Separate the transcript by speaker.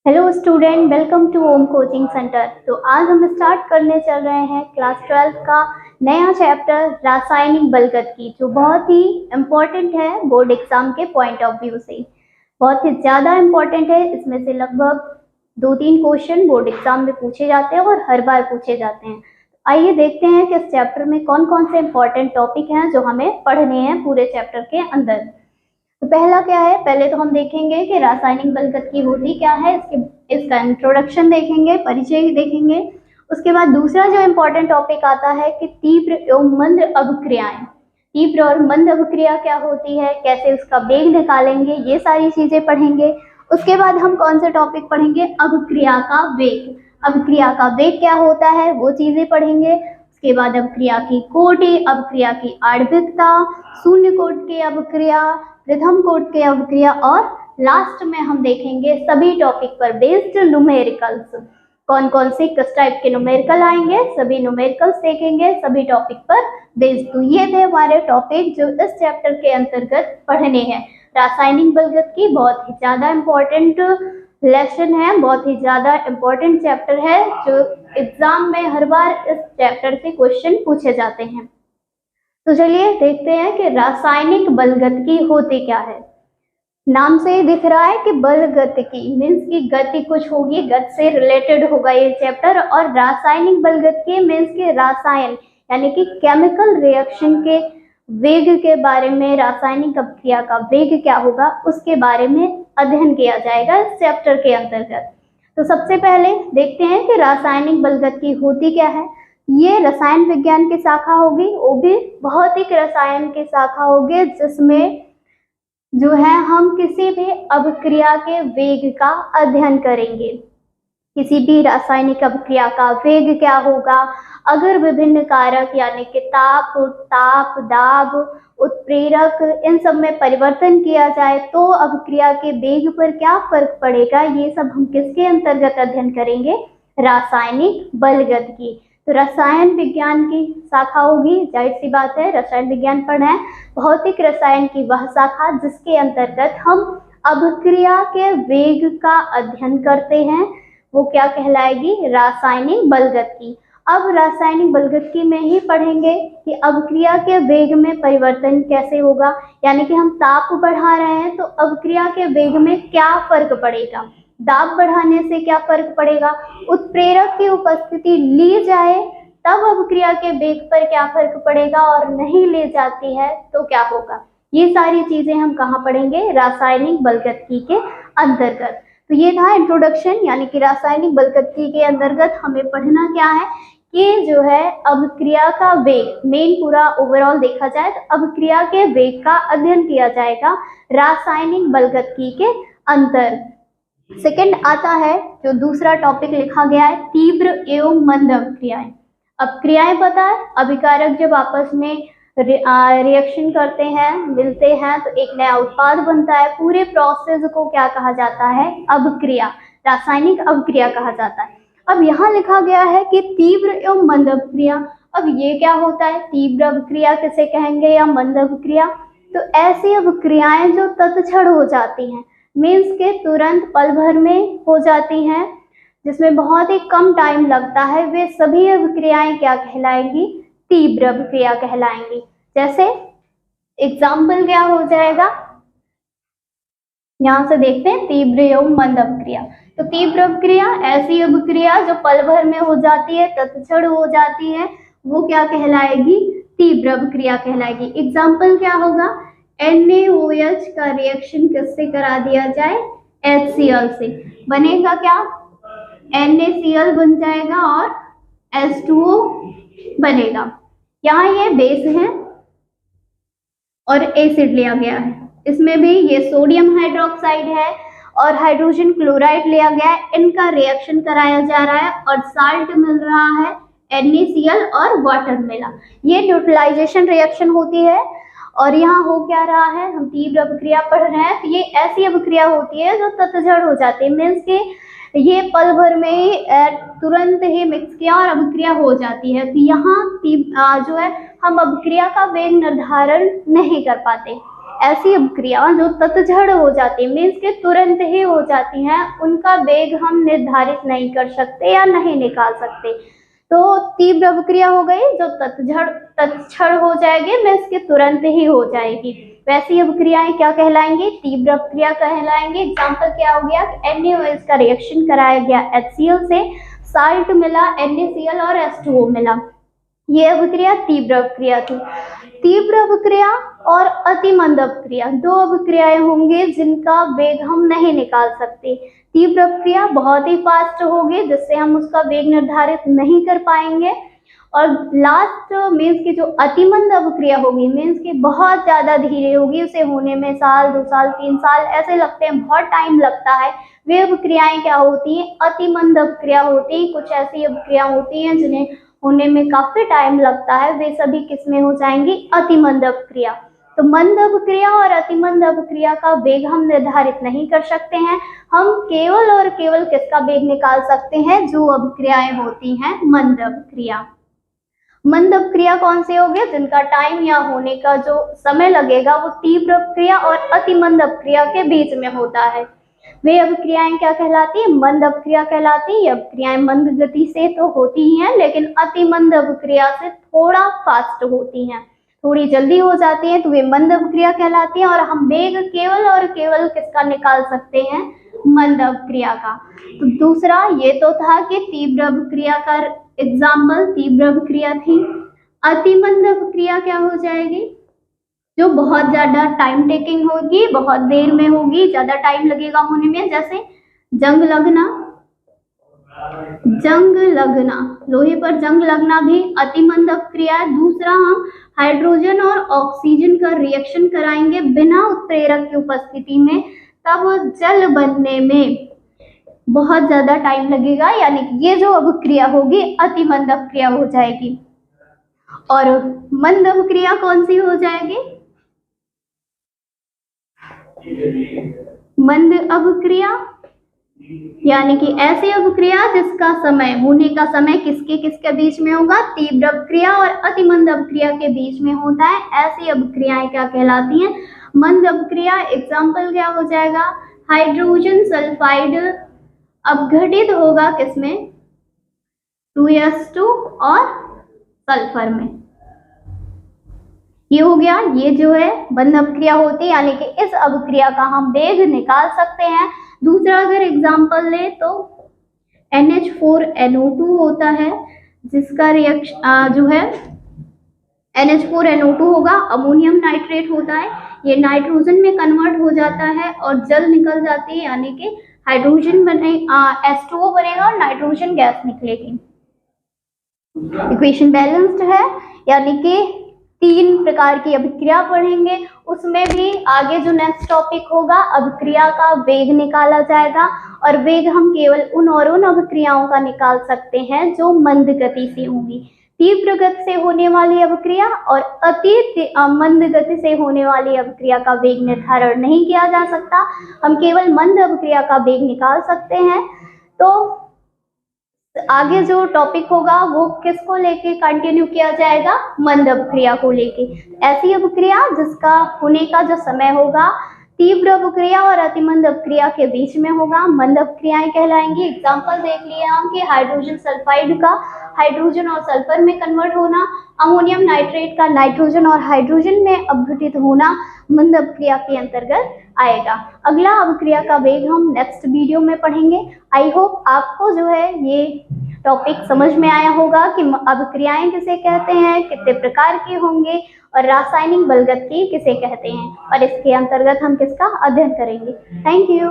Speaker 1: Hello student, welcome to Om coaching centre. तो आज हम स्टार्ट करने चल रहे हैं क्लास 12 का नया चैप्टर रासायनिक बलगत जो बहुत ही इम्पोर्टेंट है बोर्ड एग्जाम के पॉइंट ऑफ व्यू से। बहुत ही ज़्यादा इम्पोर्टेंट है। इसमें से लगभग 2-3 क्वेश्चन बोर्ड एग्जाम में पूछे जाते हैं और हर बार पूछे जाते हैं। आइए देखते हैं कि इस चैप्टर में कौन कौन से इम्पोर्टेंट टॉपिक हैं जो हमें पढ़ने हैं पूरे चैप्टर के अंदर। तो पहला क्या है, पहले तो हम देखेंगे कि रासायनिक बलगत होती क्या है, इसका इंट्रोडक्शन देखेंगे, परिचय देखेंगे। उसके बाद दूसरा जो इम्पोर्टेंट टॉपिक आता है कि तीव्र एवं मंद अभिक्रियाएं। तीव्र और मंद अभिक्रिया क्या होती है, कैसे उसका वेग निकालेंगे, ये सारी चीजें पढ़ेंगे। उसके बाद हम कौन से टॉपिक पढ़ेंगे, अभिक्रिया का वेग। अभिक्रिया का वेग क्या होता है वो चीजें पढ़ेंगे। उसके बाद अभिक्रिया की कोटि, अभिक्रिया की आणविकता, शून्य कोट की अभिक्रिया, प्रथम कोट की अभिक्रिया और लास्ट में हम देखेंगे सभी टॉपिक पर बेस्ड न्यूमेरिकल्स। कौन कौन से किस टाइप के न्यूमेरिकल आएंगे, सभी न्यूमेरिकल्स देखेंगे सभी टॉपिक पर बेस्ड। तो ये थे हमारे टॉपिक जो इस चैप्टर के अंतर्गत पढ़ने हैं। रासायनिक बलगत की बहुत ही ज्यादा इम्पोर्टेंट लेसन है, बहुत ही ज्यादा इम्पोर्टेंट चैप्टर है जो एग्जाम में हर बार इस चैप्टर से क्वेश्चन पूछे जाते हैं। तो चलिए देखते हैं कि रासायनिक बलगत होती क्या है। नाम से ही दिख रहा है कि बलगतिकी मीन्स की गति कुछ होगी, गति से रिलेटेड होगा ये चैप्टर। और रासायनिक बलगत मीन्स के रसायन यानी कि केमिकल रिएक्शन के वेग के बारे में, रासायनिक अभिक्रिया का वेग क्या होगा उसके बारे में अध्ययन किया जाएगा इस चैप्टर के अंतर्गत। तो सबसे पहले देखते हैं कि रासायनिक बलगत होती क्या है। ये रसायन विज्ञान की शाखा होगी, वो भी भौतिक रसायन की शाखा होगी, जिसमें जो है हम किसी भी अभिक्रिया के वेग का अध्ययन करेंगे। किसी भी रासायनिक अभिक्रिया का वेग क्या होगा, अगर विभिन्न कारक यानी कि ताप, दाब, उत्प्रेरक इन सब में परिवर्तन किया जाए तो अभिक्रिया के वेग पर क्या फर्क पड़ेगा, ये सब हम किसके अंतर्गत अध्ययन करेंगे, रासायनिक बलगत की। तो रसायन विज्ञान की शाखा होगी, जाहिर सी बात है रसायन विज्ञान पढ़ना है। भौतिक रसायन की वह शाखा जिसके अंतर्गत हम अभिक्रिया के वेग का अध्ययन करते हैं, वो क्या कहलाएगी, रासायनिक बलगत की। अब रासायनिक बलगत में ही पढ़ेंगे कि अभिक्रिया के वेग में परिवर्तन कैसे होगा, यानी कि हम ताप बढ़ा रहे हैं तो अभिक्रिया के वेग में क्या फर्क पड़ेगा, दाब बढ़ाने से क्या फर्क पड़ेगा, उत्प्रेरक की उपस्थिति ली जाए तब अभिक्रिया के वेग पर क्या फर्क पड़ेगा और नहीं ले जाती है तो क्या होगा। ये सारी चीजें हम कहाँ पढ़ेंगे, रासायनिक बलगत के अंतर्गत। तो ये था इंट्रोडक्शन, यानी कि रासायनिक बलगत के अंतर्गत हमें पढ़ना क्या है कि जो है अभिक्रिया का वेग, मेन पूरा ओवरऑल देखा जाए तो अभिक्रिया के वेग का अध्ययन किया जाएगा रासायनिक बलगत के अंतर। सेकंड आता है जो दूसरा टॉपिक लिखा गया है, तीव्र एवं मंद अभिक्रियाएं। अभिक्रियाएं पता है, अभिकारक जब आपस में रिएक्शन करते हैं, मिलते हैं तो एक नया उत्पाद बनता है। पूरे प्रोसेस को क्या कहा जाता है, अभिक्रिया, रासायनिक अभिक्रिया कहा जाता है। अब यहाँ लिखा गया है कि तीव्र एवं मंद अभिक्रिया। अब ये क्या होता है, तीव्र अभिक्रिया किसे कहेंगे या मंद अभिक्रिया, तो ऐसी अभिक्रियाएं जो तत्क्षण हो जाती हैं, मीन्स के तुरंत पल भर में हो जाती हैं, जिसमें बहुत ही कम टाइम लगता है, वे सभी अभिक्रियाएं क्या कहलाएंगी, तीव्र अभिक्रिया कहलाएंगी। जैसे एग्जाम्पल क्या हो जाएगा, यहाँ से देखते हैं तीव्र एवं मंद अभिक्रिया। तो तीव्र अभिक्रिया ऐसी अभिक्रिया जो पल भर में हो जाती है, तत्क्षण हो जाती है, वो क्या कहलाएगी, तीव्र अभिक्रिया कहलाएगी। एग्जाम्पल क्या होगा, NaOH का रिएक्शन किससे करा दिया जाए, HCl से, बनेगा क्या, NaCl बन जाएगा और H2O बनेगा। यहाँ ये बेस है और एसिड लिया गया है, इसमें भी ये सोडियम हाइड्रोक्साइड है और हाइड्रोजन क्लोराइड लिया गया है, इनका रिएक्शन कराया जा रहा है और साल्ट मिल रहा है NaCl और वाटर मिला। ये न्यूट्रलाइजेशन रिएक्शन होती है। और यहाँ हो क्या रहा है, हम तीव्र अभिक्रिया पढ़ रहे हैं, तो ये ऐसी अभिक्रिया होती है जो तत्क्षण हो जाती है, मीन्स के ये पल भर में ही तुरंत ही मिक्स किया और अभिक्रिया हो जाती है। तो यहाँ जो है हम अभिक्रिया का वेग निर्धारण नहीं कर पाते, ऐसी अभिक्रिया जो तत्क्षण हो जाती है, मीन्स के तुरंत ही हो जाती हैं, उनका वेग हम निर्धारित नहीं कर सकते या नहीं निकाल सकते। तो तीव्र अभिक्रिया हो गई जो तत्क्षण हो जाएगी, मीन्स के तुरंत ही हो जाएगी। वैसी अभिक्रियाएं क्या कहलाएंगी? तीव्र अभिक्रिया कहलाएंगे। एग्जाम्पल क्या हो गया? NaOH का रिएक्शन कराया गया HCl से, साल्ट मिला, NaCl और H2O मिला, ये अभिक्रिया तीव्र अभिक्रिया थी। तीव्र अभिक्रिया और अतिमंद अभिक्रिया, दो अभिक्रियाएं होंगी जिनका वेग हम नहीं निकाल सकते। तीव्र अभिक्रिया बहुत ही फास्ट होगी जिससे हम उसका वेग निर्धारित नहीं कर पाएंगे, और लास्ट मीन्स की जो अतिमंद अभिक्रिया होगी, मीन्स की बहुत ज्यादा धीरे होगी, उसे होने में साल, 2 साल, 3 साल ऐसे लगते हैं, बहुत टाइम लगता है। वे अभिक्रियाएं क्या होती हैं? अतिमंद अभिक्रिया होती है। कुछ ऐसी अभिक्रिया होती हैं जिन्हें होने में काफी टाइम लगता है, वे सभी किसमें हो जाएंगी? अतिमंद अभिक्रिया। तो मंद अभिक्रिया और अतिमंद अभिक्रिया का वेग हम निर्धारित नहीं कर सकते हैं। हम केवल और केवल किसका वेग निकाल सकते हैं? जो अभिक्रियाएं होती हैं मंद अभिक्रिया। मंद अभिक्रिया कौन सी होगी? जिनका टाइम या होने का जो समय लगेगा वो तीव्र अभिक्रिया और अतिमंद अभिक्रिया के बीच में होता है। वे अभिक्रियाएं क्या कहलाती है? मंद अभिक्रिया कहलाती है। ये अभिक्रियाएं मंद गति से तो होती ही हैं, लेकिन अतिमंद अभिक्रिया से थोड़ा फास्ट होती हैं, थोड़ी जल्दी हो जाती हैं, तो वे मंद अभिक्रिया कहलाती हैं। और हम वेग केवल और केवल किसका निकाल सकते हैं? मंद अभिक्रिया का। तो दूसरा ये तो था कि तीव्र अभिक्रिया का एग्जाम्पल तीव्र अभिक्रिया थी। अतिमंद अभिक्रिया क्या हो जाएगी? जो बहुत ज्यादा टाइम टेकिंग होगी, बहुत देर में होगी, ज्यादा टाइम लगेगा होने में, जैसे जंग लगना। जंग लगना, लोहे पर जंग लगना भी अतिमंद अभिक्रिया है। दूसरा, हम हाइड्रोजन और ऑक्सीजन का रिएक्शन कराएंगे बिना उत्प्रेरक की उपस्थिति में, तब जल बनने में बहुत ज्यादा टाइम लगेगा, यानी कि ये जो अभिक्रिया होगी अतिमंद अभिक्रिया हो जाएगी। और मंद अभिक्रिया कौन सी हो जाएगी? मंद अभिक्रिया यानी कि ऐसी अभिक्रिया जिसका समय, होने का समय किसके किसके बीच में होगा? तीव्र अभिक्रिया और अतिमंद अभिक्रिया के बीच में होता है। ऐसी अभिक्रियाएं क्या कहलाती हैं? मंद अभिक्रिया। एग्जाम्पल क्या हो जाएगा? हाइड्रोजन सल्फाइड अपघटित होगा किसमें? 2s2 और सल्फर में। ये हो गया, ये जो है मंद अभिक्रिया होती है, यानी कि इस अभिक्रिया का हम वेग निकाल सकते हैं। दूसरा अगर एग्जाम्पल ले तो NH4NO2 होता है, जिसका रिएक्शन जो है NH4NO2 होगा, अमोनियम नाइट्रेट होता है, ये नाइट्रोजन में कन्वर्ट हो जाता है और जल निकल जाती है, यानी कि हाइड्रोजन बने H2O बनेगा और नाइट्रोजन गैस निकलेगी। इक्वेशन बैलेंस्ड है, यानी कि 3 प्रकार की अभिक्रिया पढ़ेंगे। उसमें भी आगे जो नेक्स्ट टॉपिक होगा, अभिक्रिया का वेग निकाला जाएगा, और वेग हम केवल उन अभिक्रियाओं का निकाल सकते हैं जो मंद गति से होंगी। तीव्र गति से होने वाली अभिक्रिया और अति मंद गति से होने वाली अभिक्रिया का वेग निर्धारण नहीं किया जा सकता, हम केवल मंद अभिक्रिया का वेग निकाल सकते हैं। तो आगे जो टॉपिक होगा वो किसको लेके कंटिन्यू किया जाएगा? मंद अभिक्रिया को लेके। ऐसी अभिक्रिया जिसका होने का जो समय होगा तीव्र अभिक्रिया और अतिमंद अभिक्रिया के बीच में होगा, मंद अभिक्रियाएं कहलाएंगी। एग्जाम्पल देख लिए हम कि हाइड्रोजन सल्फाइड का हाइड्रोजन और सल्फर में कन्वर्ट होना, अमोनियम नाइट्रेट का नाइट्रोजन और हाइड्रोजन में अपघटित होना मंद अभिक्रिया के अंतर्गत आएगा। अगला अभिक्रिया का वेग हम नेक्स्ट वीडियो में पढ़ेंगे। आई होप आपको जो है ये टॉपिक समझ में आया होगा कि अभिक्रियाएं किसे कहते हैं, कितने प्रकार के होंगे, और रासायनिक बलगत की किसे कहते हैं, और इसके अंतर्गत हम किसका अध्ययन करेंगे। Thank you.